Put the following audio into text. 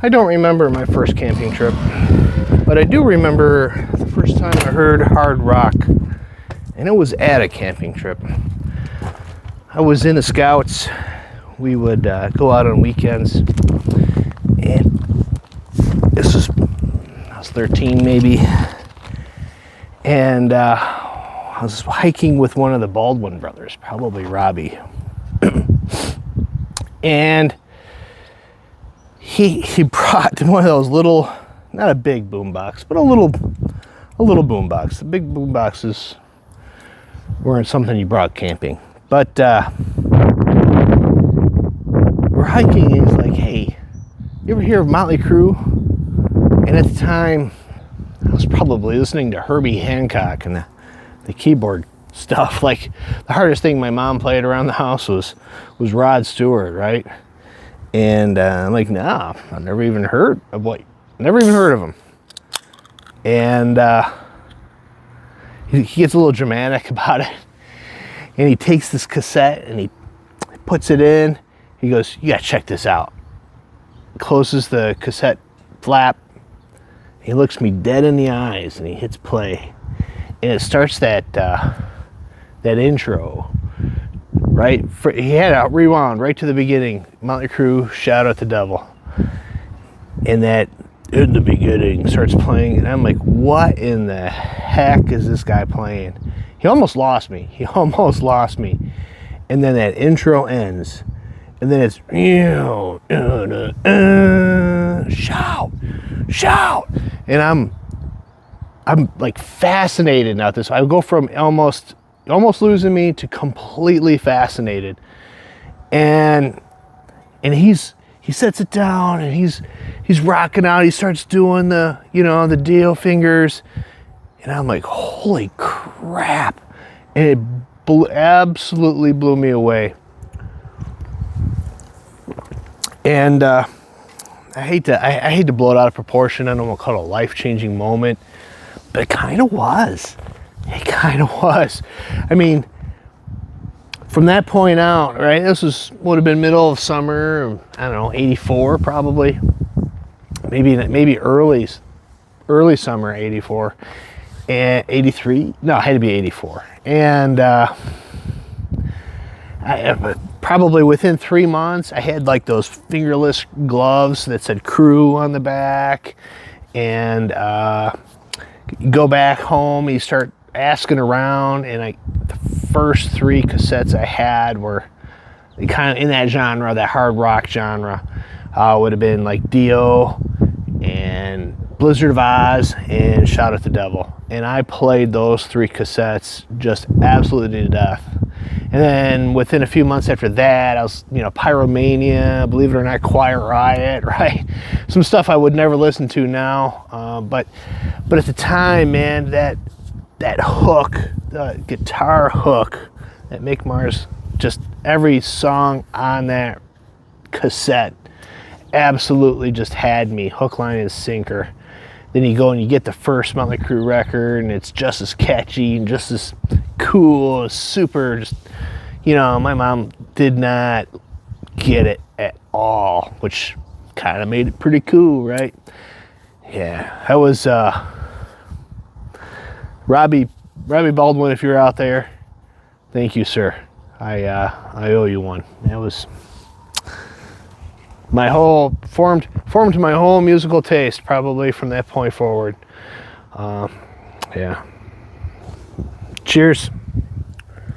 I don't remember my first camping trip, but I do remember the first time I heard hard rock, and it was at a camping trip. I was in the Scouts. We would go out on weekends, and I was 13 maybe, and I was hiking with one of the Baldwin brothers, probably Robbie, and he brought one of those little, not a big boom box, but a little boom box. The big boom boxes weren't something you brought camping. But we're hiking and he's like, hey, you ever hear of Motley Crue? And at the time, I was probably listening to Herbie Hancock and the keyboard stuff. Like, the hardest thing my mom played around the house was Rod Stewart, right? And I'm like, nah, I've never even heard of him. And he gets a little dramatic about it. And he takes this cassette and he puts it in. He goes, you gotta check this out. Closes the cassette flap. He looks me dead in the eyes and he hits play. And it starts that intro. Right? He had it rewound right to the beginning. Motley Crue, Shout at the Devil. And that in the beginning starts playing. And I'm like, what in the heck is this guy playing? He almost lost me. And then that intro ends. And then it's, shout. And I'm like fascinated now. I go from almost losing me to completely fascinated. And he sets it down and he's rocking out. He starts doing the Dio fingers. And I'm like, holy crap. And it absolutely blew me away. And I hate to blow it out of proportion. I don't want to call it a life-changing moment, but it kind of was. I mean, from that point out, right? This would have been middle of summer. I don't know, 84 probably. Maybe early summer 84. And 83, no, it had to be 84. And probably within 3 months, I had like those fingerless gloves that said Crew on the back. And you go back home, you start asking around, and the first 3 cassettes I had were kind of in that genre, that hard rock genre. Would have been like Dio and Blizzard of Oz and Shout at the Devil. And I played those 3 cassettes just absolutely to death. And then within a few months after that, I was, Pyromania, believe it or not, Quiet Riot, right? Some stuff I would never listen to now. But at the time, man, that hook, the guitar hook that Mick Mars, just every song on that cassette absolutely just had me hook, line, and sinker. Then you go and you get the first Motley Crue record, and it's just as catchy and just as cool, super. Just, my mom did not get it at all, which kind of made it pretty cool, right? Yeah, that was Robbie Baldwin. If you're out there, thank you, sir. I owe you one. That was formed my whole musical taste probably from that point forward. Yeah. Cheers.